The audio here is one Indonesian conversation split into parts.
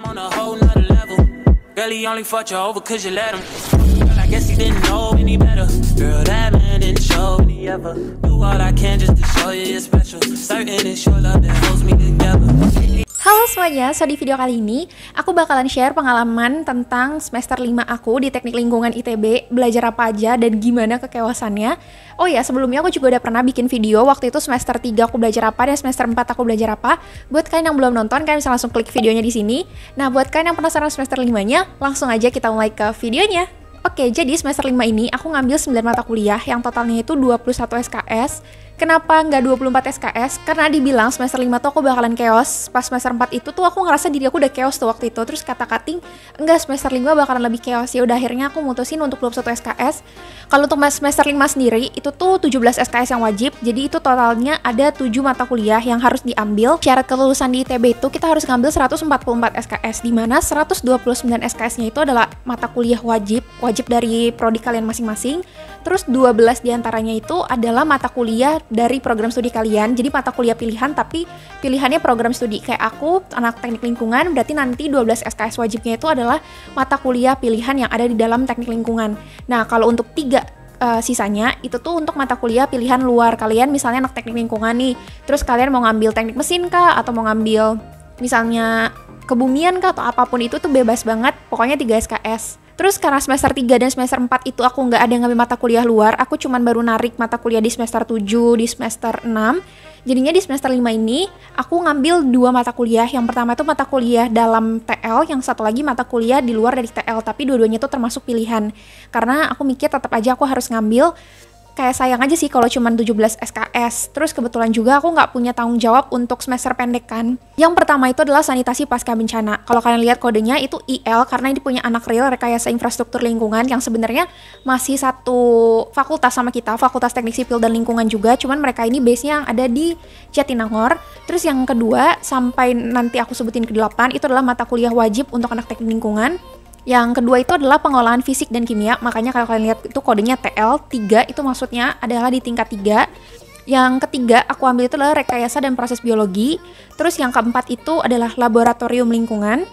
on a whole nother level. Girl, he only fucked you over cause you let him. Girl, I guess he didn't know any better. Girl, that man didn't show me ever. Do all I can just to show you you're special. Certain it's your love that holds me together. Halo semuanya, so di video kali ini aku bakalan share pengalaman tentang semester 5 aku di Teknik Lingkungan ITB, belajar apa aja dan gimana kekewasannya. Oh ya, sebelumnya aku juga udah pernah bikin video waktu itu semester 3 aku belajar apa dan semester 4 aku belajar apa. Buat kalian yang belum nonton, kalian bisa langsung klik videonya di sini. Nah, buat kalian yang penasaran semester 5-nya, langsung aja kita mulai ke videonya. Oke, jadi semester 5 ini aku ngambil 9 mata kuliah yang totalnya itu 21 SKS. Kenapa nggak 24 SKS? Karena dibilang semester 5 tuh aku bakalan chaos. Pas semester 4 itu tuh aku ngerasa diri aku udah chaos tuh waktu itu. Terus kata Kating, enggak, semester 5 bakalan lebih chaos. Ya udah akhirnya aku mutusin untuk 21 SKS. Kalau untuk semester 5 sendiri, itu tuh 17 SKS yang wajib. Jadi itu totalnya ada 7 mata kuliah yang harus diambil. Syarat kelulusan di ITB itu kita harus ngambil 144 SKS. Dimana 129 SKS-nya itu adalah mata kuliah wajib dari prodi kalian masing-masing. Terus 12 diantaranya itu adalah mata kuliah dari program studi kalian. Jadi mata kuliah pilihan tapi pilihannya program studi. Kayak aku anak teknik lingkungan, berarti nanti 12 SKS wajibnya itu adalah mata kuliah pilihan yang ada di dalam teknik lingkungan. Nah, kalau untuk 3 sisanya itu tuh untuk mata kuliah pilihan luar. Kalian misalnya anak teknik lingkungan nih, terus kalian mau ngambil teknik mesin kah, atau mau ngambil misalnya kebumian kah, atau apapun itu tuh bebas banget. Pokoknya 3 SKS. Terus karena semester 3 dan semester 4 itu aku nggak ada yang ngambil mata kuliah luar, aku cuman baru narik mata kuliah di semester 7, di semester 6. Jadinya di semester 5 ini, aku ngambil 2 mata kuliah. Yang pertama itu mata kuliah dalam TL, yang satu lagi mata kuliah di luar dari TL. Tapi dua-duanya itu termasuk pilihan. Karena aku mikir tetap aja aku harus ngambil. Kayak sayang aja sih kalau cuma 17 SKS. Terus kebetulan juga aku nggak punya tanggung jawab untuk semester pendek kan. Yang pertama itu adalah sanitasi pasca bencana. Kalau kalian lihat kodenya itu IL karena ini punya anak real rekayasa infrastruktur lingkungan yang sebenarnya masih satu fakultas sama kita, Fakultas Teknik Sipil dan Lingkungan juga. Cuman mereka ini base-nya yang ada di Jatinangor. Terus yang kedua sampai nanti aku sebutin ke-8 itu adalah mata kuliah wajib untuk anak teknik lingkungan. Yang kedua itu adalah pengelolaan fisik dan kimia, makanya kalau kalian lihat itu kodenya TL3, itu maksudnya adalah di tingkat 3. Yang ketiga aku ambil itu adalah rekayasa dan proses biologi. Terus yang keempat itu adalah laboratorium lingkungan.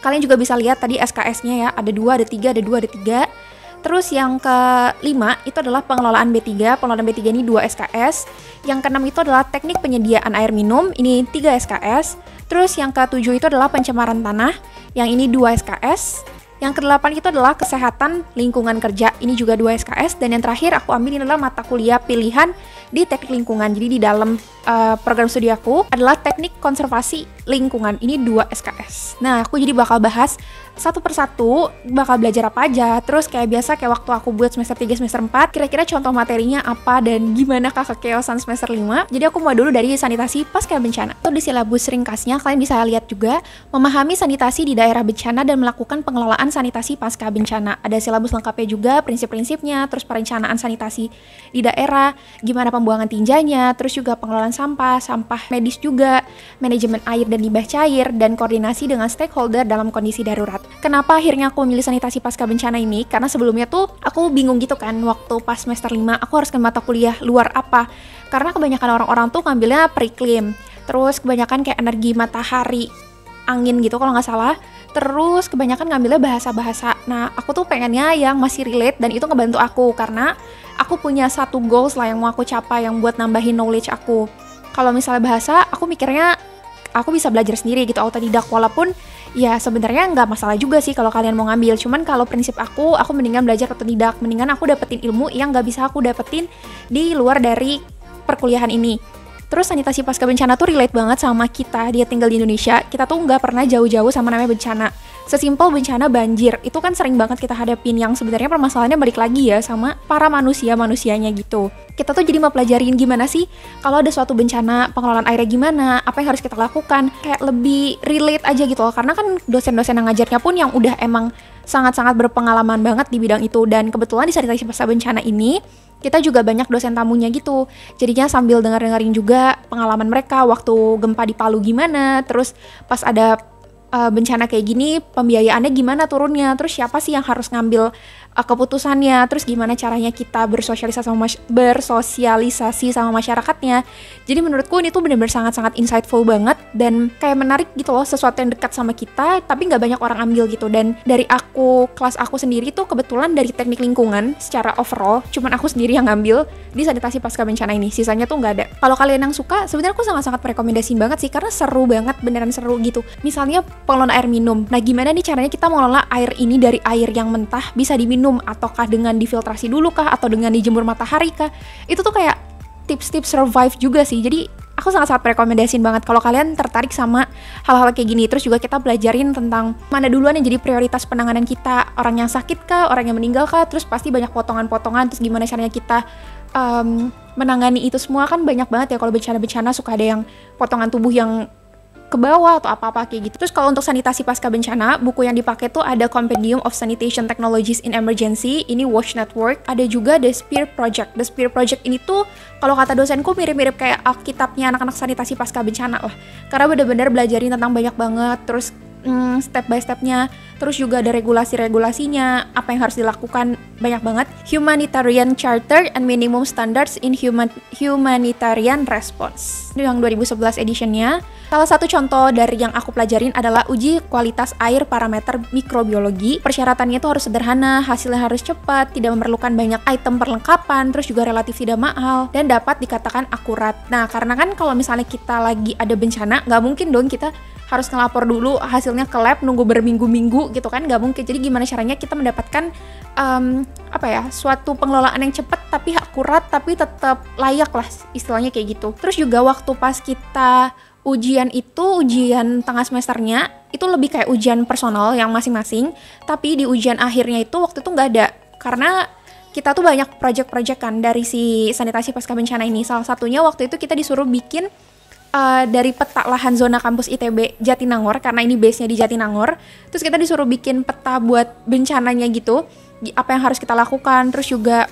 Kalian juga bisa lihat tadi SKS-nya ya, ada 2, ada 3, ada 2, ada 3. Terus yang kelima itu adalah pengelolaan B3, pengelolaan B3 ini 2 SKS. Yang keenam itu adalah teknik penyediaan air minum, ini 3 SKS. Terus yang ketujuh itu adalah pencemaran tanah, yang ini 2 SKS. Yang kedelapan itu adalah kesehatan lingkungan kerja, ini juga 2 SKS. Dan yang terakhir aku ambil ini adalah mata kuliah pilihan di teknik lingkungan. Jadi di dalam program studi aku adalah teknik konservasi lingkungan, ini 2 SKS. Nah, aku jadi bakal bahas satu persatu, bakal belajar apa aja. Terus kayak biasa, kayak waktu aku buat semester 3, semester 4, kira-kira contoh materinya apa dan gimana kekeosan semester 5. Jadi aku mau dulu dari sanitasi pasca bencana. Itu di silabus ringkasnya, kalian bisa lihat juga, memahami sanitasi di daerah bencana dan melakukan pengelolaan sanitasi pasca bencana. Ada silabus lengkapnya juga, prinsip-prinsipnya, terus perencanaan sanitasi di daerah, gimana pembuangan tinjanya, terus juga pengelolaan sampah medis juga, manajemen air dan limbah cair, dan koordinasi dengan stakeholder dalam kondisi darurat. Kenapa akhirnya aku memilih sanitasi pasca bencana ini? Karena sebelumnya tuh aku bingung gitu kan, waktu pas semester 5 aku harus ke mata kuliah luar apa. Karena kebanyakan orang-orang tuh ngambilnya periklim, terus kebanyakan kayak energi matahari, angin gitu kalau nggak salah. Terus kebanyakan ngambilnya bahasa-bahasa. Nah, aku tuh pengennya yang masih relate dan itu ngebantu aku karena aku punya satu goals lah yang mau aku capai yang buat nambahin knowledge aku. Kalau misalnya bahasa, aku mikirnya aku bisa belajar sendiri gitu, autodidak. Walaupun ya sebenarnya nggak masalah juga sih kalau kalian mau ngambil. Cuman kalau prinsip aku mendingan belajar autodidak. Mendingan aku dapetin ilmu yang nggak bisa aku dapetin di luar dari perkuliahan ini. Terus sanitasi pasca bencana tuh relate banget sama kita, dia tinggal di Indonesia. Kita tuh nggak pernah jauh-jauh sama namanya bencana. Sesimpel bencana banjir, itu kan sering banget kita hadapin, yang sebenarnya permasalahannya balik lagi ya sama para manusianya gitu. Kita tuh jadi mempelajarin gimana sih kalau ada suatu bencana, pengelolaan airnya gimana, apa yang harus kita lakukan, kayak lebih relate aja gitu loh. Karena kan dosen-dosen yang ngajarnya pun yang udah emang sangat-sangat berpengalaman banget di bidang itu. Dan kebetulan di sanitasi pasca bencana ini kita juga banyak dosen tamunya gitu. Jadinya sambil dengerin juga pengalaman mereka waktu gempa di Palu gimana, terus pas ada bencana kayak gini pembiayaannya gimana turunnya, terus siapa sih yang harus ngambil keputusannya, terus gimana caranya kita bersosialisasi sama masyarakatnya. Jadi menurutku ini tuh benar-benar sangat-sangat insightful banget dan kayak menarik gitu loh, sesuatu yang dekat sama kita tapi nggak banyak orang ambil gitu. Dan dari kelas aku sendiri tuh kebetulan dari teknik lingkungan secara overall cuman aku sendiri yang ngambil di sanitasi pasca bencana ini, sisanya tuh nggak ada. Kalau kalian yang suka, sebenarnya aku sangat-sangat merekomendasiin banget sih karena seru banget, beneran seru gitu. Misalnya pengelolaan air minum, nah gimana nih caranya kita mengelola air ini dari air yang mentah bisa diminum, ataukah dengan difiltrasi dulu kah, atau dengan dijemur matahari kah. Itu tuh kayak tips-tips survive juga sih. Jadi aku sangat-sangat rekomendasiin banget kalau kalian tertarik sama hal-hal kayak gini. Terus juga kita belajarin tentang mana duluan yang jadi prioritas penanganan kita, orang yang sakit kah, orang yang meninggal kah. Terus pasti banyak potongan-potongan, terus gimana caranya kita menangani itu semua. Kan banyak banget ya kalau bencana-bencana suka ada yang potongan tubuh yang ke bawah atau apa-apa kayak gitu. Terus kalau untuk sanitasi pasca bencana, buku yang dipakai tuh ada Compendium of Sanitation Technologies in Emergency, ini WASH Network, ada juga The Spear Project. The Spear Project ini tuh kalau kata dosenku mirip-mirip kayak Alkitabnya anak-anak sanitasi pasca bencana lah. Karena bener-bener belajarin tentang banyak banget, terus step by stepnya, terus juga ada regulasi-regulasinya, apa yang harus dilakukan, banyak banget. Humanitarian Charter and Minimum Standards in Humanitarian Response, itu yang 2011 editionnya. Salah satu contoh dari yang aku pelajarin adalah uji kualitas air parameter mikrobiologi. Persyaratannya itu harus sederhana, hasilnya harus cepat, tidak memerlukan banyak item perlengkapan, terus juga relatif tidak mahal, dan dapat dikatakan akurat. Nah, karena kan kalau misalnya kita lagi ada bencana, nggak mungkin dong kita harus ngelapor dulu hasilnya ke lab, nunggu berminggu-minggu gitu kan, nggak mungkin. Jadi gimana caranya kita mendapatkan suatu pengelolaan yang cepat tapi akurat tapi tetap layak lah, istilahnya kayak gitu. Terus juga waktu pas kita ujian tengah semesternya itu lebih kayak ujian personal yang masing-masing, tapi di ujian akhirnya itu waktu itu nggak ada karena kita tuh banyak project-project kan dari si sanitasi pasca bencana ini. Salah satunya waktu itu kita disuruh bikin dari peta lahan zona kampus ITB Jatinangor, karena ini base-nya di Jatinangor. Terus kita disuruh bikin peta buat bencananya gitu, apa yang harus kita lakukan. Terus juga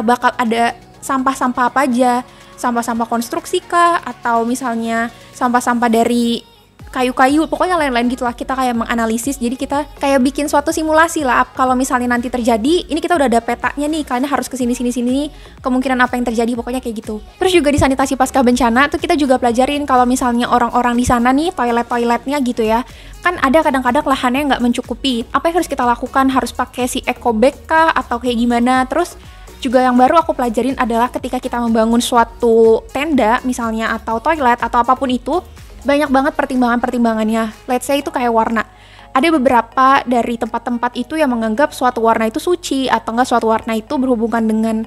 bakal ada sampah-sampah apa aja, sampah-sampah konstruksi kah, atau misalnya sampah-sampah dari kayu-kayu, pokoknya lain-lain gitulah. Kita kayak menganalisis, jadi kita kayak bikin suatu simulasi lah. Kalau misalnya nanti terjadi, ini kita udah ada petanya nih, kalian harus kesini, kemungkinan apa yang terjadi, pokoknya kayak gitu. Terus juga di sanitasi pasca bencana tuh kita juga pelajarin kalau misalnya orang-orang di sana nih, toiletnya gitu ya, kan ada kadang-kadang lahannya nggak mencukupi. Apa yang harus kita lakukan? Harus pakai si eco bag kah, atau kayak gimana? Terus juga yang baru aku pelajarin adalah ketika kita membangun suatu tenda misalnya, atau toilet, atau apapun itu, banyak banget pertimbangannya. Let's say itu kayak warna. Ada beberapa dari tempat-tempat itu yang menganggap suatu warna itu suci, atau enggak suatu warna itu berhubungan dengan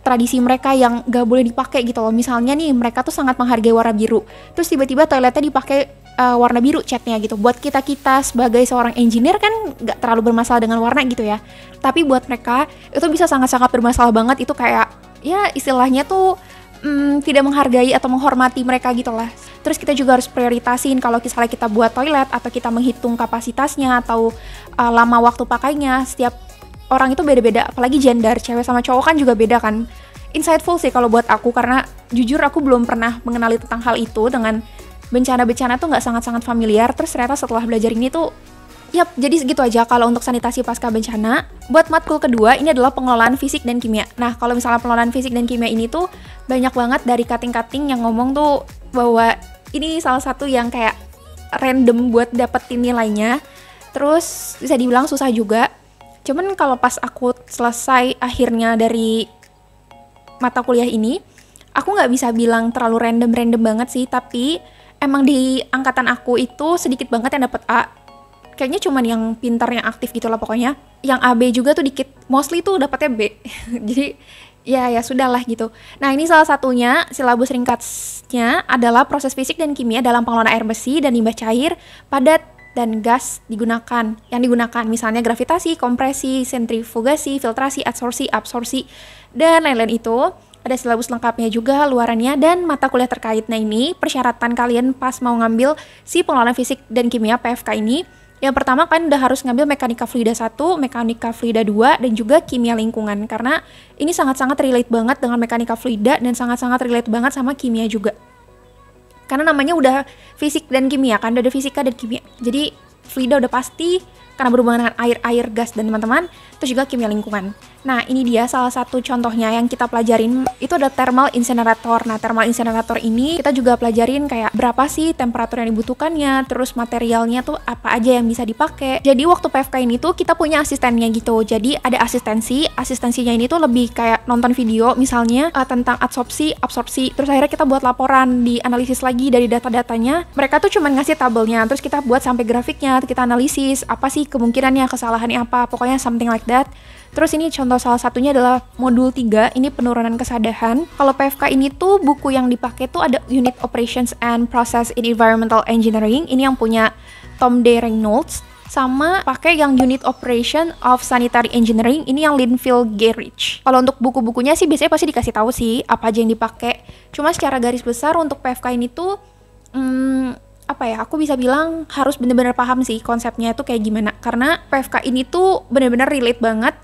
tradisi mereka yang gak boleh dipakai gitu loh. Misalnya nih, mereka tuh sangat menghargai warna biru, terus tiba-tiba toiletnya dipakai warna biru catnya gitu. Buat kita sebagai seorang engineer kan gak terlalu bermasalah dengan warna gitu ya, tapi buat mereka itu bisa sangat-sangat bermasalah banget. Itu kayak ya istilahnya tuh tidak menghargai atau menghormati mereka gitu lah. Terus kita juga harus prioritasin kalau misalnya kita buat toilet, atau kita menghitung kapasitasnya, atau lama waktu pakainya. Setiap orang itu beda-beda, apalagi gender, cewek sama cowok kan juga beda kan. Insightful sih kalau buat aku, karena jujur aku belum pernah mengenali tentang hal itu. Dengan bencana-bencana tuh nggak sangat-sangat familiar. Terus ternyata setelah belajar ini tuh, yap, jadi segitu aja kalau untuk sanitasi pasca bencana. Buat matkul kedua, ini adalah pengelolaan fisik dan kimia. Nah, kalau misalnya pengelolaan fisik dan kimia ini tuh banyak banget dari cutting-cutting yang ngomong tuh bahwa ini salah satu yang kayak random buat dapetin nilainya. Terus bisa dibilang susah juga. Cuman kalau pas aku selesai akhirnya dari mata kuliah ini, aku nggak bisa bilang terlalu random banget sih. Tapi emang di angkatan aku itu sedikit banget yang dapet A. Kayaknya cuman yang pintar, yang aktif gitu lah pokoknya. Yang AB juga tuh dikit, mostly tuh dapetnya B. Jadi ya sudahlah gitu. Nah, ini salah satunya silabus ringkasnya adalah proses fisik dan kimia dalam pengelolaan air besi dan limbah cair, padat dan gas digunakan. Yang digunakan misalnya gravitasi, kompresi, sentrifugasi, filtrasi, adsorpsi, absorpsi, dan lain-lain itu. Ada silabus lengkapnya juga, luarannya, dan mata kuliah terkait. Nah, ini persyaratan kalian pas mau ngambil si pengelolaan fisik dan kimia PFK ini. Yang pertama kan udah harus ngambil mekanika fluida 1, mekanika fluida 2, dan juga kimia lingkungan. Karena ini sangat-sangat relate banget dengan mekanika fluida dan sangat-sangat relate banget sama kimia juga. Karena namanya udah fisik dan kimia kan, udah ada fisika dan kimia. Jadi fluida udah pasti, karena berhubungan dengan air, gas, dan teman-teman. Terus juga kimia lingkungan. Nah, ini dia salah satu contohnya yang kita pelajarin, itu ada thermal incinerator. Nah, thermal incinerator ini kita juga pelajarin kayak berapa sih temperatur yang dibutuhkannya, terus materialnya tuh apa aja yang bisa dipakai. Jadi waktu PFK ini tuh kita punya asistennya gitu. Jadi ada asistensinya ini tuh lebih kayak nonton video misalnya tentang absorpsi, terus akhirnya kita buat laporan, dianalisis lagi dari data-datanya. Mereka tuh cuma ngasih tabelnya, terus kita buat sampai grafiknya, kita analisis apa sih kemungkinannya, kesalahannya apa, pokoknya something like that. Terus ini contoh salah satunya adalah modul 3, ini penurunan kesadaran. Kalau PFK ini tuh buku yang dipakai tuh ada Unit Operations and Process in Environmental Engineering, ini yang punya Tom D. Reynolds, sama pakai yang Unit Operation of Sanitary Engineering, ini yang Linfield Garrich. Kalau untuk buku-bukunya sih biasanya pasti dikasih tahu sih apa aja yang dipakai. Cuma secara garis besar untuk PFK ini tuh aku bisa bilang harus bener-bener paham sih konsepnya itu kayak gimana. Karena PFK ini tuh bener-bener relate banget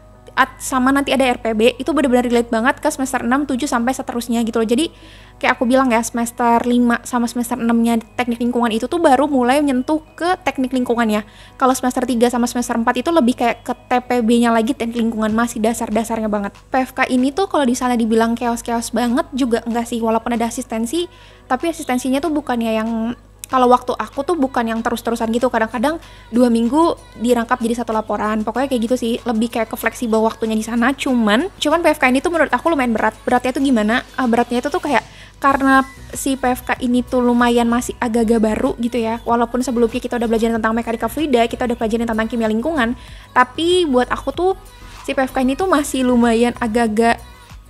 sama nanti ada RPB, itu bener-bener relate banget ke semester 6, 7, sampai seterusnya gitu loh. Jadi kayak aku bilang ya, semester 5 sama semester 6-nya teknik lingkungan itu tuh baru mulai menyentuh ke teknik lingkungannya. Kalau semester 3 sama semester 4 itu lebih kayak ke TPB-nya lagi, teknik lingkungan, masih dasar-dasarnya banget. PFK ini tuh kalau di sana dibilang chaos banget juga enggak sih, walaupun ada asistensi, tapi asistensinya tuh bukannya yang kalau waktu aku tuh bukan yang terus-terusan gitu, kadang-kadang 2 minggu dirangkap jadi satu laporan. Pokoknya kayak gitu sih, lebih kayak ke fleksibel waktunya di sana. Cuman PFK ini tuh menurut aku lumayan berat. Beratnya tuh gimana? Beratnya itu tuh kayak karena si PFK ini tuh lumayan masih agak-agak baru gitu ya. Walaupun sebelumnya kita udah belajar tentang mekanika fluida, kita udah pelajarin tentang kimia lingkungan, tapi buat aku tuh si PFK ini tuh masih lumayan agak-agak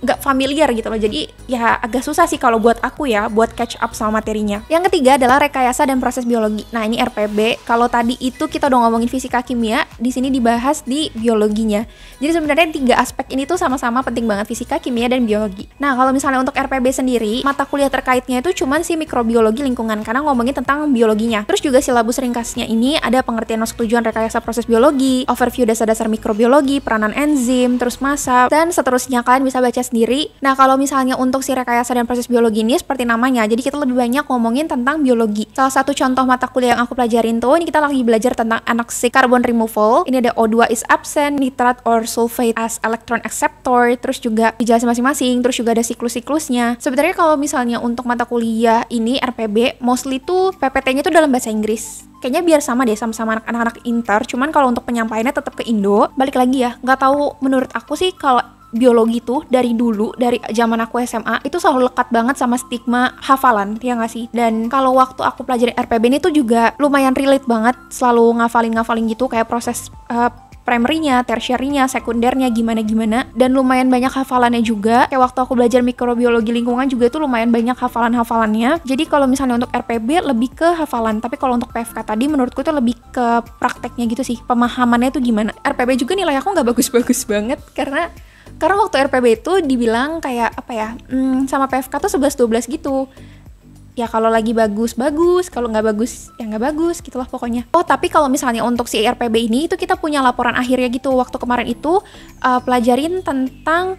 nggak familiar gitu loh, jadi ya agak susah sih kalau buat aku ya, buat catch up sama materinya. Yang ketiga adalah rekayasa dan proses biologi. Nah ini RPB, kalau tadi itu kita udah ngomongin fisika kimia, di sini dibahas di biologinya. Jadi sebenarnya 3 aspek ini tuh sama-sama penting banget, fisika, kimia, dan biologi. Nah kalau misalnya untuk RPB sendiri, mata kuliah terkaitnya itu cuman si mikrobiologi lingkungan, karena ngomongin tentang biologinya. Terus juga silabus ringkasnya ini ada pengertian maksud tujuan rekayasa proses biologi, overview dasar-dasar mikrobiologi, peranan enzim, terus massa, dan seterusnya. Kalian bisa baca sendiri. Nah, kalau misalnya untuk si rekayasa dan proses biologi ini seperti namanya, jadi kita lebih banyak ngomongin tentang biologi. Salah satu contoh mata kuliah yang aku pelajarin tuh, ini kita lagi belajar tentang anoxic carbon removal. Ini ada O2 is absent, nitrat or sulfate as electron acceptor, terus juga dijelasin masing-masing, terus juga ada siklus-siklusnya. Sebenarnya kalau misalnya untuk mata kuliah ini RPB, mostly tuh PPT-nya tuh dalam bahasa Inggris. Kayaknya biar sama deh sama-sama anak-anak inter, cuman kalau untuk penyampaiannya tetap ke Indo. Balik lagi ya, nggak tahu menurut aku sih kalau biologi tuh dari dulu, dari zaman aku SMA itu selalu lekat banget sama stigma hafalan, ya nggak sih? Dan kalau waktu aku pelajari RPB ini tuh juga lumayan relate banget, selalu ngafalin gitu kayak proses primary-nya, tertiary-nya, sekundernya gimana-gimana, dan lumayan banyak hafalannya juga. Kayak waktu aku belajar mikrobiologi lingkungan juga itu lumayan banyak hafalannya. Jadi kalau misalnya untuk RPB lebih ke hafalan, tapi kalau untuk PFK tadi menurutku itu lebih ke prakteknya gitu sih, pemahamannya tuh gimana. RPB juga nilai aku nggak bagus-bagus banget karena waktu RPB itu dibilang kayak sama PFK tuh 11-12 gitu. Ya kalau lagi bagus, kalau nggak bagus, ya nggak bagus gitulah pokoknya. Oh tapi kalau misalnya untuk si RPB ini itu kita punya laporan akhirnya gitu. Waktu kemarin itu pelajarin tentang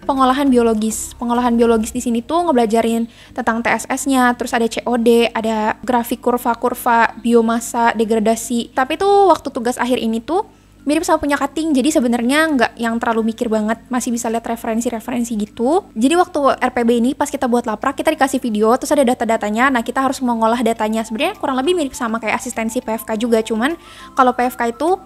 pengolahan biologis. Pengolahan biologis di sini tuh ngebelajarin tentang TSS-nya, terus ada COD, ada grafik kurva-kurva biomasa, degradasi. Tapi tuh waktu tugas akhir ini tuh mirip sama punya cutting, jadi sebenarnya nggak yang terlalu mikir banget, masih bisa lihat referensi-referensi gitu. Jadi waktu RPB ini pas kita buat laprak, kita dikasih video, terus ada data-datanya, nah kita harus mengolah datanya. Sebenarnya kurang lebih mirip sama kayak asistensi PFK juga, cuman kalau PFK itu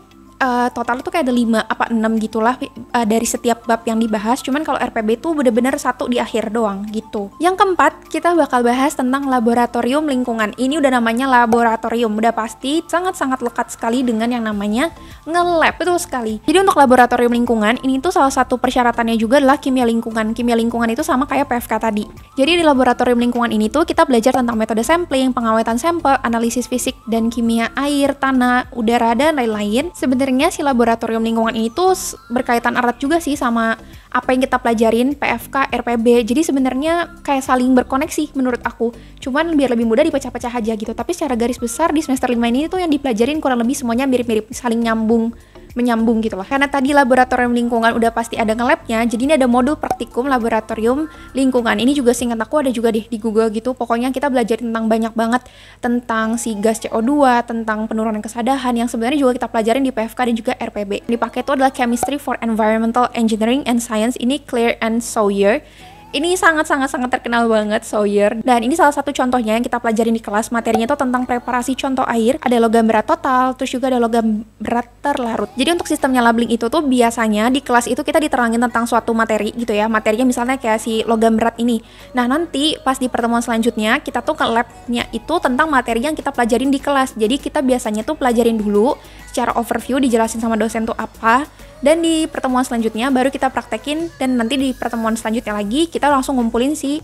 total tuh kayak ada 5 apa 6 gitulah dari setiap bab yang dibahas. Cuman kalau RPB tuh bener-bener 1 di akhir doang gitu. Yang keempat, kita bakal bahas tentang laboratorium lingkungan. Ini udah namanya laboratorium, udah pasti sangat-sangat lekat sekali dengan yang namanya nge-lab, betul sekali. Jadi untuk laboratorium lingkungan, ini tuh salah satu persyaratannya juga adalah kimia lingkungan. Kimia lingkungan itu sama kayak PFK tadi. Jadi di laboratorium lingkungan ini tuh kita belajar tentang metode sampling, pengawetan sampel, analisis fisik dan kimia air, tanah, udara, dan lain-lain. Sebenarnya si laboratorium lingkungan ini tuh berkaitan erat juga sih sama apa yang kita pelajarin PFK, RPB. Jadi sebenarnya kayak saling berkoneksi menurut aku. Cuman biar lebih mudah dipecah-pecah aja gitu. Tapi secara garis besar di semester 5 ini tuh yang dipelajarin kurang lebih semuanya mirip-mirip, saling nyambung menyambung gitu loh. Karena tadi laboratorium lingkungan udah pasti ada nge-labnya, jadi ini ada modul praktikum laboratorium lingkungan. Ini juga seingat aku ada juga deh di Google gitu. Pokoknya kita belajar tentang banyak banget tentang si gas CO2, tentang penurunan kesadahan yang sebenarnya juga kita pelajarin di PFK dan juga RPB. Dipakai itu adalah Chemistry for Environmental Engineering and Science, ini Claire and Sawyer. Ini sangat terkenal banget, Sawyer. Dan ini salah satu contohnya yang kita pelajarin di kelas. Materinya itu tentang preparasi contoh air. Ada logam berat total, terus juga ada logam berat terlarut. Jadi untuk sistemnya labeling itu tuh biasanya di kelas itu kita diterangin tentang suatu materi gitu ya. Materinya misalnya kayak si logam berat ini. Nah nanti pas di pertemuan selanjutnya kita tuh ke labnya itu tentang materi yang kita pelajarin di kelas. Jadi kita biasanya tuh pelajarin dulu secara overview, dijelasin sama dosen tuh apa. Dan di pertemuan selanjutnya baru kita praktekin, dan nanti di pertemuan selanjutnya lagi kita langsung ngumpulin si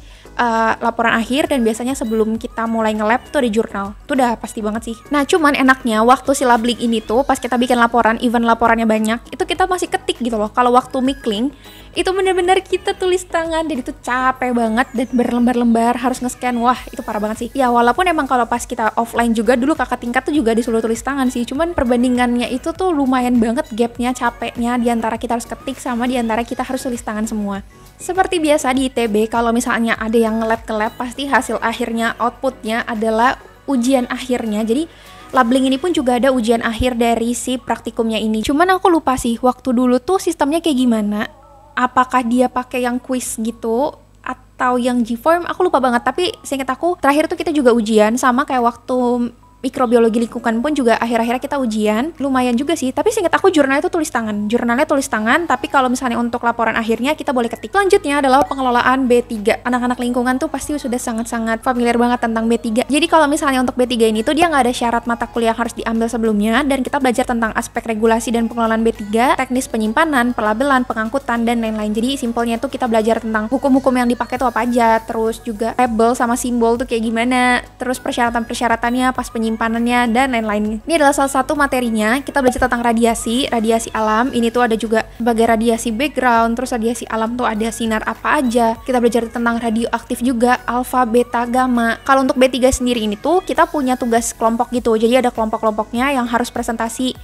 laporan akhir, dan biasanya sebelum kita mulai nge-lab tuh ada jurnal. Itu udah pasti banget sih. Nah cuman enaknya waktu si labeling ini tuh pas kita bikin laporan, even laporannya banyak, itu kita masih ketik gitu loh. Kalau waktu mikling itu bener-bener kita tulis tangan, dan itu capek banget dan berlembar-lembar harus nge-scan. Wah itu parah banget sih. Ya walaupun emang kalau pas kita offline juga dulu kakak tingkat tuh juga disuruh tulis tangan sih, cuman perbandingannya itu tuh lumayan banget gapnya, capeknya diantara kita harus ketik sama diantara kita harus tulis tangan semua. Seperti biasa di ITB, kalau misalnya ada yang nge-lab ke lab, pasti hasil akhirnya, outputnya adalah ujian akhirnya. Jadi labeling ini pun juga ada ujian akhir dari si praktikumnya ini. Cuman aku lupa sih waktu dulu tuh sistemnya kayak gimana. Apakah dia pakai yang quiz gitu atau yang G-form, aku lupa banget. Tapi seingat aku terakhir tuh kita juga ujian, sama kayak waktu mikrobiologi lingkungan pun juga akhir-akhirnya kita ujian. Lumayan juga sih, tapi seingat aku jurnalnya itu tulis tangan. Jurnalnya tulis tangan, tapi kalau misalnya untuk laporan akhirnya kita boleh ketik. Selanjutnya adalah pengelolaan B3. Anak-anak lingkungan tuh pasti sudah sangat-sangat familiar banget tentang B3. Jadi kalau misalnya untuk B3 ini tuh dia nggak ada syarat mata kuliah yang harus diambil sebelumnya, dan kita belajar tentang aspek regulasi dan pengelolaan B3, teknis penyimpanan, pelabelan, pengangkutan, dan lain-lain. Jadi simpelnya tuh kita belajar tentang hukum-hukum yang dipakai tuh apa aja, terus juga label sama simbol tuh kayak gimana, terus persyaratan-persyaratannya pas penyimpanan, dan lain-lain. Ini adalah salah satu materinya. Kita belajar tentang radiasi alam. Ini tuh ada juga sebagai radiasi background, terus radiasi alam tuh ada sinar apa aja. Kita belajar tentang radioaktif juga, alfa, beta, gamma. Kalau untuk B3 sendiri ini tuh kita punya tugas kelompok gitu. Jadi ada kelompok-kelompoknya yang harus presentasi.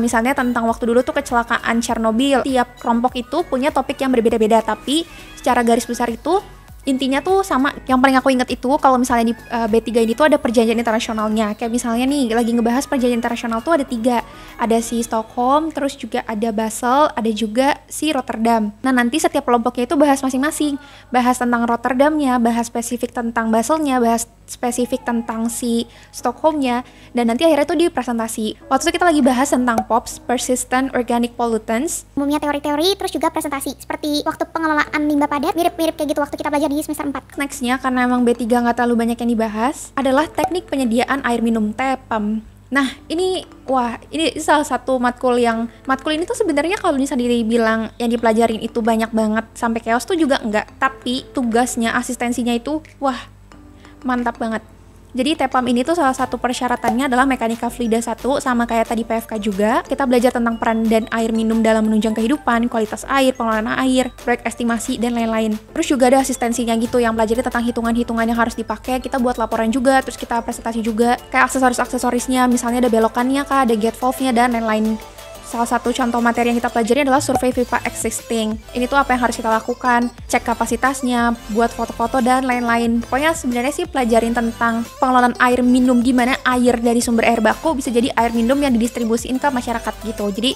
Misalnya tentang waktu dulu tuh kecelakaan Chernobyl. Tiap kelompok itu punya topik yang berbeda-beda, tapi secara garis besar itu intinya tuh sama. Yang paling aku ingat itu kalau misalnya di B3 ini tuh ada perjanjian internasionalnya. Kayak misalnya nih lagi ngebahas perjanjian internasional tuh ada 3. Ada si Stockholm, terus juga ada Basel, ada juga si Rotterdam. Nah nanti setiap kelompoknya itu bahas masing-masing. Bahas tentang Rotterdamnya, bahas spesifik tentang Baselnya, bahas spesifik tentang si Stockholmnya, dan nanti akhirnya tuh dipresentasi. Waktu itu kita lagi bahas tentang POPs, Persistent Organic Pollutants. Umumnya teori-teori, terus juga presentasi. Seperti waktu pengelolaan limbah padat, mirip-mirip kayak gitu waktu kita belajar di semester 4. Nextnya, karena emang B3 nggak terlalu banyak yang dibahas, adalah teknik penyediaan air minum TPAM. Nah, ini salah satu matkul ini tuh sebenarnya kalau misalnya dibilang yang dipelajarin itu banyak banget sampai chaos tuh juga enggak, tapi tugasnya, asistensinya itu mantap banget. Jadi TPAM ini tuh salah satu persyaratannya adalah mekanika fluida 1, sama kayak tadi PFK juga. Kita belajar tentang peran dan air minum dalam menunjang kehidupan, kualitas air, pengelolaan air, proyek estimasi, dan lain-lain. Terus juga ada asistensinya gitu yang belajar tentang hitungan-hitungan yang harus dipakai. Kita buat laporan juga, terus kita presentasi juga. Kayak aksesoris-aksesorisnya, misalnya ada belokannya kah, ada gate valve-nya, dan lain-lain. Salah satu contoh materi yang kita pelajari adalah survei pipa existing. Ini tuh apa yang harus kita lakukan, cek kapasitasnya, buat foto-foto, dan lain-lain. Pokoknya sebenarnya sih pelajarin tentang pengelolaan air minum, gimana air dari sumber air baku bisa jadi air minum yang didistribusiin ke masyarakat gitu. Jadi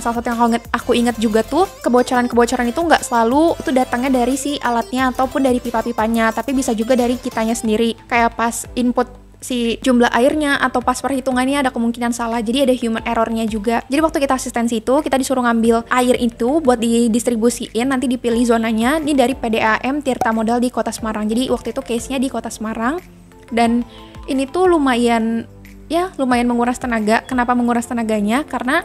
salah satu yang aku ingat juga tuh, kebocoran itu nggak selalu itu datangnya dari si alatnya ataupun dari pipa-pipanya, tapi bisa juga dari kitanya sendiri. Kayak pas input si jumlah airnya atau pas perhitungannya ada kemungkinan salah, jadi ada human errornya juga. Jadi waktu kita asistensi itu kita disuruh ngambil air itu buat didistribusiin, nanti dipilih zonanya. Ini dari PDAM Tirta Modal di Kota Semarang. Jadi waktu itu case-nya di Kota Semarang, dan ini tuh lumayan menguras tenaga. Kenapa menguras tenaganya? Karena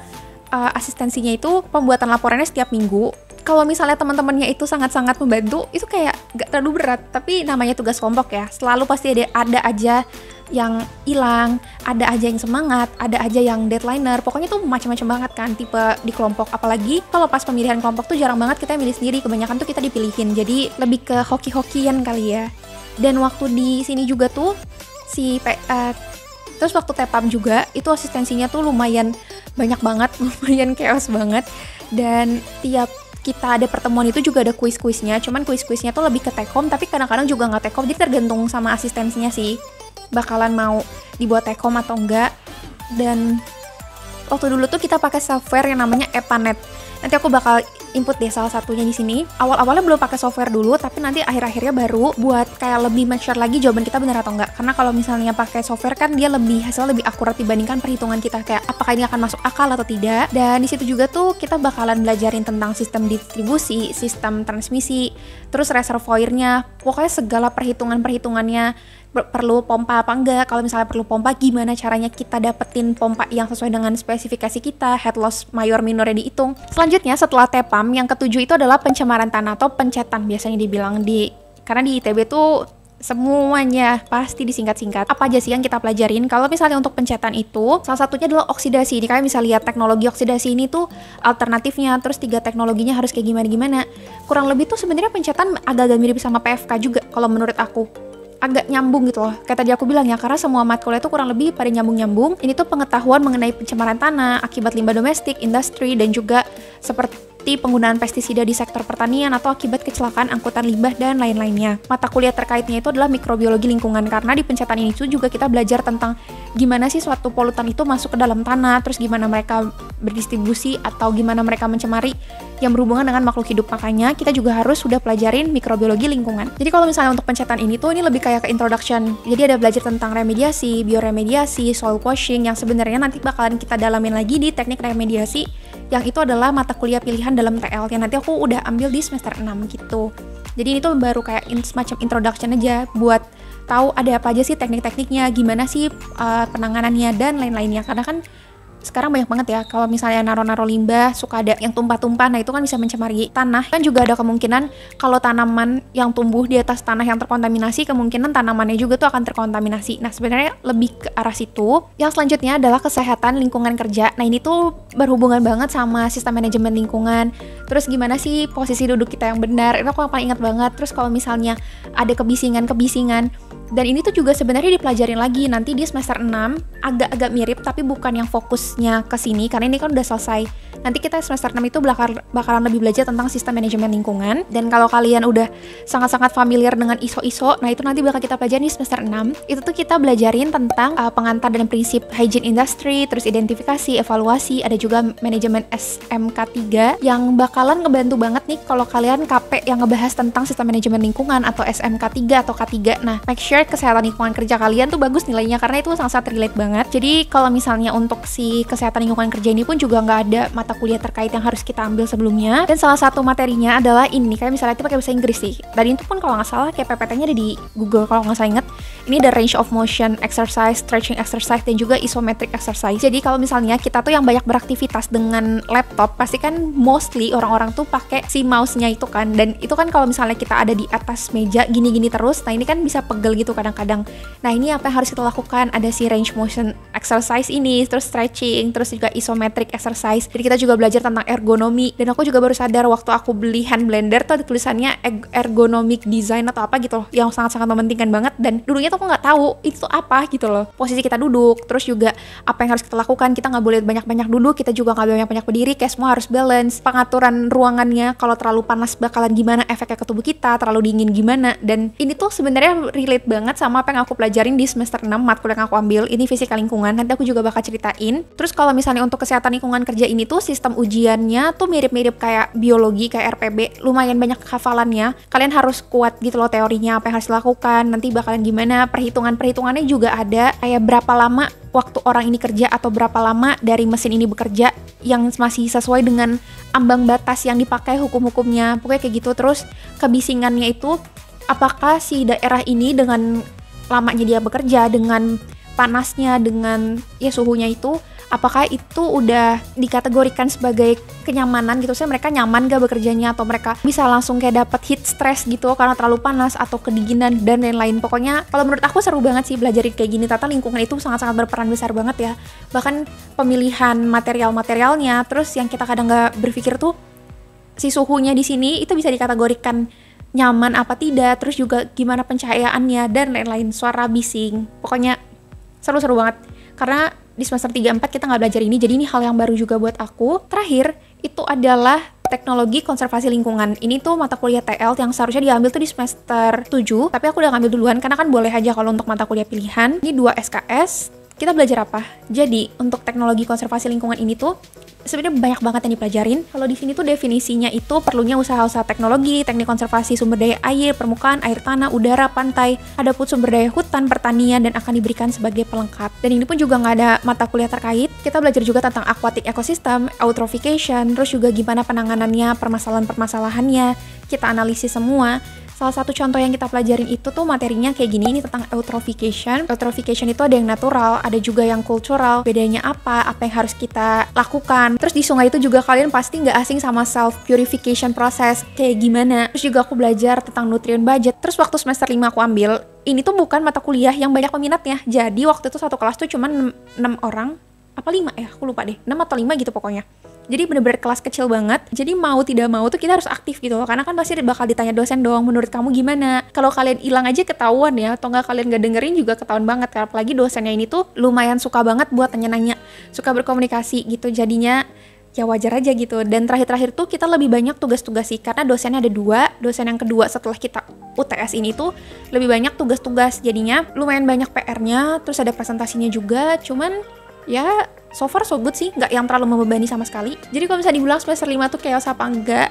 asistensinya itu pembuatan laporannya setiap minggu. Kalau misalnya teman-temannya itu sangat-sangat membantu, itu kayak gak terlalu berat. Tapi namanya tugas kelompok ya, selalu pasti ada aja yang hilang, ada aja yang semangat, ada aja yang deadlineer. Pokoknya tuh macam-macam banget kan tipe di kelompok. Apalagi kalau pas pemilihan kelompok tuh jarang banget kita milih sendiri, kebanyakan tuh kita dipilihin. Jadi lebih ke hoki-hokian kali ya. Dan waktu di sini juga tuh terus waktu TPAM juga itu asistensinya tuh lumayan banyak banget, lumayan chaos banget. Dan tiap kita ada pertemuan itu juga ada kuis-kuisnya, cuman kuis-kuisnya tuh lebih ke take home, tapi kadang-kadang juga nggak take home, jadi tergantung sama asistensinya sih bakalan mau dibuat take home atau enggak. Dan waktu dulu tuh kita pakai software yang namanya Epanet. Nanti aku bakal input deh salah satunya di sini. Awal-awalnya belum pakai software dulu, tapi nanti akhir-akhirnya baru buat kayak lebih make sure lagi jawaban kita benar atau enggak. Karena kalau misalnya pakai software kan dia hasilnya lebih akurat dibandingkan perhitungan kita, kayak apakah ini akan masuk akal atau tidak. Dan di situ juga tuh kita bakalan belajarin tentang sistem distribusi, sistem transmisi, terus reservoirnya, pokoknya segala perhitungannya. Perlu pompa apa enggak, kalau misalnya perlu pompa gimana caranya kita dapetin pompa yang sesuai dengan spesifikasi kita, head loss mayor minornya dihitung. Selanjutnya setelah TEPAM yang ketujuh itu adalah pencemaran tanah atau pencetan biasanya dibilang karena di ITB tuh semuanya pasti disingkat-singkat. Apa aja sih yang kita pelajarin? Kalau misalnya untuk pencetan itu, salah satunya adalah oksidasi. Ini kalian bisa lihat teknologi oksidasi ini tuh alternatifnya, terus 3 teknologinya harus kayak gimana-gimana. Kurang lebih tuh sebenarnya pencetan agak-agak mirip sama PFK juga kalau menurut aku. Agak nyambung gitu loh, kayak tadi aku bilang ya, karena semua matkul itu kurang lebih pada nyambung-nyambung. Ini tuh pengetahuan mengenai pencemaran tanah, akibat limbah domestik, industri, dan juga seperti penggunaan pestisida di sektor pertanian atau akibat kecelakaan angkutan limbah dan lain-lainnya. Mata kuliah terkaitnya itu adalah mikrobiologi lingkungan, karena di pencetan ini tuh juga kita belajar tentang gimana sih suatu polutan itu masuk ke dalam tanah, terus gimana mereka berdistribusi atau gimana mereka mencemari yang berhubungan dengan makhluk hidup. Makanya kita juga harus sudah pelajarin mikrobiologi lingkungan. Jadi kalau misalnya untuk pencetan ini tuh ini lebih kayak ke introduction. Jadi ada belajar tentang remediasi, bioremediasi, soil washing yang sebenarnya nanti bakalan kita dalamin lagi di teknik remediasi, yang itu adalah mata kuliah pilihan dalam TL yang nanti aku udah ambil di semester 6 gitu. Jadi ini tuh baru kayak semacam introduction aja buat tahu ada apa aja sih teknik-tekniknya, gimana sih penanganannya dan lain-lainnya. Karena kan sekarang banyak banget ya, kalau misalnya naro-naro limbah suka ada yang tumpah-tumpah, nah itu kan bisa mencemari tanah. Kan juga ada kemungkinan kalau tanaman yang tumbuh di atas tanah yang terkontaminasi, kemungkinan tanamannya juga tuh akan terkontaminasi. Nah sebenarnya lebih ke arah situ. Yang selanjutnya adalah kesehatan lingkungan kerja. Nah ini tuh berhubungan banget sama sistem manajemen lingkungan. Terus gimana sih posisi duduk kita yang benar, itu aku paling ingat banget. Terus kalau misalnya ada kebisingan, dan ini tuh juga sebenarnya dipelajarin lagi nanti di semester 6, agak-agak mirip tapi bukan yang fokusnya ke sini karena ini kan udah selesai. Nanti kita semester 6 itu bakalan lebih belajar tentang sistem manajemen lingkungan. Dan kalau kalian udah sangat-sangat familiar dengan ISO, nah itu nanti bakal kita pelajarin di semester 6. Itu tuh kita belajarin tentang pengantar dan prinsip hygiene industry, terus identifikasi, evaluasi, ada juga manajemen SMK 3 yang bakalan ngebantu banget nih kalau kalian KP yang ngebahas tentang sistem manajemen lingkungan atau SMK 3 atau K3. Nah, make sure kesehatan lingkungan kerja kalian tuh bagus nilainya karena itu sangat-sangat relate banget. Jadi kalau misalnya untuk si kesehatan lingkungan kerja ini pun juga nggak ada mata kuliah terkait yang harus kita ambil sebelumnya. Dan salah satu materinya adalah ini, kayak misalnya itu pakai bahasa Inggris sih. Dan itu pun kalau nggak salah kayak PPT-nya ada di Google kalau nggak salah inget. Ini ada range of motion exercise, stretching exercise, dan juga isometric exercise. Jadi kalau misalnya kita tuh yang banyak beraktivitas dengan laptop, pasti kan mostly orang-orang tuh pakai si mouse-nya itu kan. Dan itu kan kalau misalnya kita ada di atas meja gini-gini terus, nah ini kan bisa pegel gitu kadang-kadang. Nah ini apa yang harus kita lakukan? Ada si range motion exercise ini, terus stretching, terus juga isometric exercise. Jadi kita juga belajar tentang ergonomi. Dan aku juga baru sadar waktu aku beli hand blender tuh ada tulisannya ergonomic design atau apa gitu loh, yang sangat-sangat mementingkan banget. Dan dulunya tuh aku nggak tahu itu tuh apa gitu loh. Posisi kita duduk, terus juga apa yang harus kita lakukan. Kita nggak boleh banyak-banyak duduk, kita juga nggak boleh banyak-banyak berdiri, kayak semua harus balance. Pengaturan ruangannya, kalau terlalu panas bakalan gimana efeknya ke tubuh kita, terlalu dingin gimana. Dan ini tuh sebenarnya relate banget sama apa yang aku pelajarin di semester 6 matkul yang aku ambil. Ini fisika lingkungan, nanti aku juga bakal ceritain. Terus kalau misalnya untuk kesehatan lingkungan kerja ini tuh sistem ujiannya tuh mirip-mirip kayak biologi, kayak RPB, lumayan banyak hafalannya. Kalian harus kuat gitu loh teorinya, apa yang harus dilakukan, nanti bakalan gimana, perhitungannya juga ada, kayak berapa lama waktu orang ini kerja atau berapa lama dari mesin ini bekerja yang masih sesuai dengan ambang batas yang dipakai hukum-hukumnya, pokoknya kayak gitu. Terus kebisingannya itu apakah si daerah ini dengan lamanya dia bekerja, dengan panasnya, dengan ya suhunya itu, apakah itu udah dikategorikan sebagai kenyamanan gitu, saya mereka nyaman gak bekerjanya, atau mereka bisa langsung kayak dapat heat stress gitu karena terlalu panas atau kedinginan dan lain-lain. Pokoknya kalau menurut aku seru banget sih belajar kayak gini. Tata lingkungan itu sangat-sangat berperan besar banget ya, bahkan pemilihan material-materialnya. Terus yang kita kadang gak berpikir tuh si suhunya di sini itu bisa dikategorikan nyaman apa tidak, terus juga gimana pencahayaannya dan lain-lain, suara bising. Pokoknya seru-seru banget karena di semester 3-4 kita nggak belajar ini, jadi ini hal yang baru juga buat aku. Terakhir, itu adalah teknologi konservasi lingkungan. Ini tuh mata kuliah TL yang seharusnya diambil tuh di semester 7, tapi aku udah ngambil duluan karena kan boleh aja kalau untuk mata kuliah pilihan. Ini 2 SKS. Kita belajar apa? Jadi, untuk teknologi konservasi lingkungan ini tuh sebenarnya banyak banget yang dipelajarin. Kalau di sini tuh definisinya itu perlunya usaha-usaha teknologi, teknik konservasi sumber daya air, permukaan, air tanah, udara, pantai, adapun sumber daya hutan, pertanian, dan akan diberikan sebagai pelengkap. Dan ini pun juga nggak ada mata kuliah terkait. Kita belajar juga tentang aquatic ecosystem, eutrophication, terus juga gimana penanganannya, permasalahan-permasalahannya, kita analisis semua. Salah satu contoh yang kita pelajarin itu tuh materinya kayak gini, ini tentang eutrophication. Eutrophication itu ada yang natural, ada juga yang cultural. Bedanya apa yang harus kita lakukan. Terus di sungai itu juga kalian pasti nggak asing sama self-purification process, kayak gimana. Terus juga aku belajar tentang nutrient budget. Terus waktu semester 5 aku ambil, ini tuh bukan mata kuliah yang banyak peminatnya. Jadi waktu itu satu kelas tuh cuma 6 orang, apa 5 ya, aku lupa deh, 6 atau 5 gitu pokoknya. Jadi bener-bener kelas kecil banget. Jadi mau tidak mau tuh kita harus aktif gitu loh. Karena kan pasti bakal ditanya dosen dong, menurut kamu gimana? Kalau kalian hilang aja ketahuan ya, atau nggak kalian nggak dengerin juga ketahuan banget. Apalagi dosennya ini tuh lumayan suka banget buat tanya-nanya, suka berkomunikasi gitu. Jadinya ya wajar aja gitu. Dan terakhir-terakhir tuh kita lebih banyak tugas-tugas sih. Karena dosennya ada 2, dosen yang kedua setelah kita UTS ini tuh lebih banyak tugas-tugas. Jadinya lumayan banyak PR-nya, terus ada presentasinya juga. Cuman ya so far so good sih, nggak yang terlalu membebani sama sekali. Jadi kalau misalnya dibilang semester 5 tuh chaos apa enggak,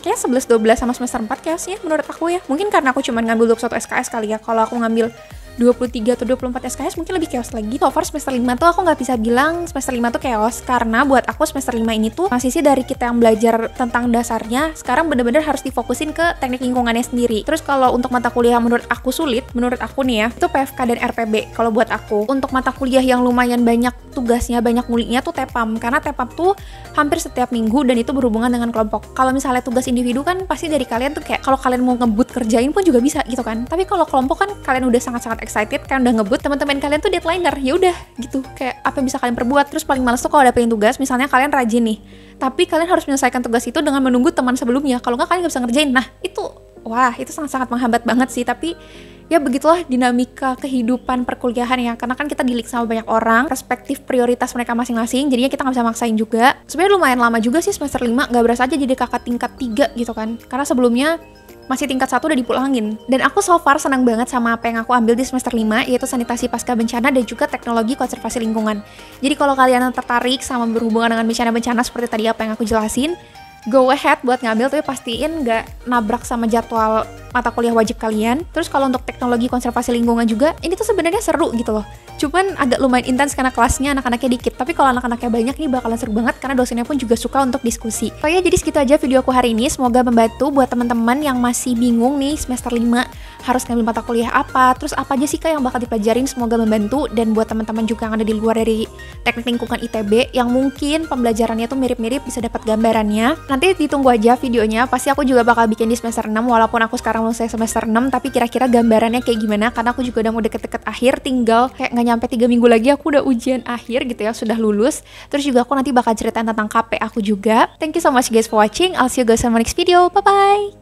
kayak 11-12 sama semester 4 chaosnya menurut aku ya. Mungkin karena aku cuma ngambil 21 SKS kali ya. Kalau aku ngambil 23 atau 24 SKS mungkin lebih chaos lagi. So far semester 5 tuh aku nggak bisa bilang semester 5 tuh chaos, karena buat aku semester 5 ini tuh masih sih dari kita yang belajar tentang dasarnya, sekarang bener-bener harus difokusin ke teknik lingkungannya sendiri. Terus kalau untuk mata kuliah menurut aku sulit, menurut aku nih ya, itu PFK dan RPB kalau buat aku. Untuk mata kuliah yang lumayan banyak tugasnya, banyak nguliknya tuh TEPAM, karena TEPAM tuh hampir setiap minggu dan itu berhubungan dengan kelompok. Kalau misalnya tugas individu kan pasti dari kalian tuh kayak kalau kalian mau ngebut kerjain pun juga bisa gitu kan. Tapi kalau kelompok kan kalian udah sangat-sangat excited, kan udah ngebut, teman-teman kalian tuh deadlineer, ya udah gitu, kayak apa yang bisa kalian perbuat. Terus paling males tuh kalau dapetin tugas, misalnya kalian rajin nih, tapi kalian harus menyelesaikan tugas itu dengan menunggu teman sebelumnya, kalau nggak kalian nggak bisa ngerjain. Nah itu, wah itu sangat-sangat menghambat banget sih. Tapi ya begitulah dinamika kehidupan perkuliahan ya, karena kan kita dilik sama banyak orang, perspektif prioritas mereka masing-masing, jadinya kita nggak bisa maksain juga. Sebenarnya lumayan lama juga sih semester 5, nggak berasa aja jadi kakak tingkat 3 gitu kan, karena sebelumnya masih tingkat 1 udah dipulangin. Dan aku so far senang banget sama apa yang aku ambil di semester 5, yaitu sanitasi pasca bencana dan juga teknologi konservasi lingkungan. Jadi kalau kalian tertarik sama berhubungan dengan bencana-bencana seperti tadi apa yang aku jelasin, go ahead buat ngambil, tapi pastiin nggak nabrak sama jadwal mata kuliah wajib kalian. Terus kalau untuk teknologi konservasi lingkungan juga, ini tuh sebenarnya seru gitu loh. Cuman agak lumayan intens karena kelasnya anak-anaknya dikit. Tapi kalau anak-anaknya banyak nih bakalan seru banget karena dosennya pun juga suka untuk diskusi. Oh ya, jadi segitu aja video aku hari ini. Semoga membantu buat teman-teman yang masih bingung nih semester 5 harus ngambil mata kuliah apa, terus apa aja sih Kak yang bakal dipelajarin. Semoga membantu. Dan buat teman-teman juga yang ada di luar dari teknik lingkungan ITB yang mungkin pembelajarannya tuh mirip-mirip, bisa dapat gambarannya. Nanti ditunggu aja videonya. Pasti aku juga bakal bikin di semester 6, walaupun aku sekarang lulus semester 6, tapi kira-kira gambarannya kayak gimana, karena aku juga udah mau deket-deket akhir, tinggal kayak nggak nyampe 3 minggu lagi aku udah ujian akhir gitu ya, sudah lulus. Terus juga aku nanti bakal ceritain tentang KP aku juga. Thank you so much guys for watching. I'll see you guys on my next video. Bye bye.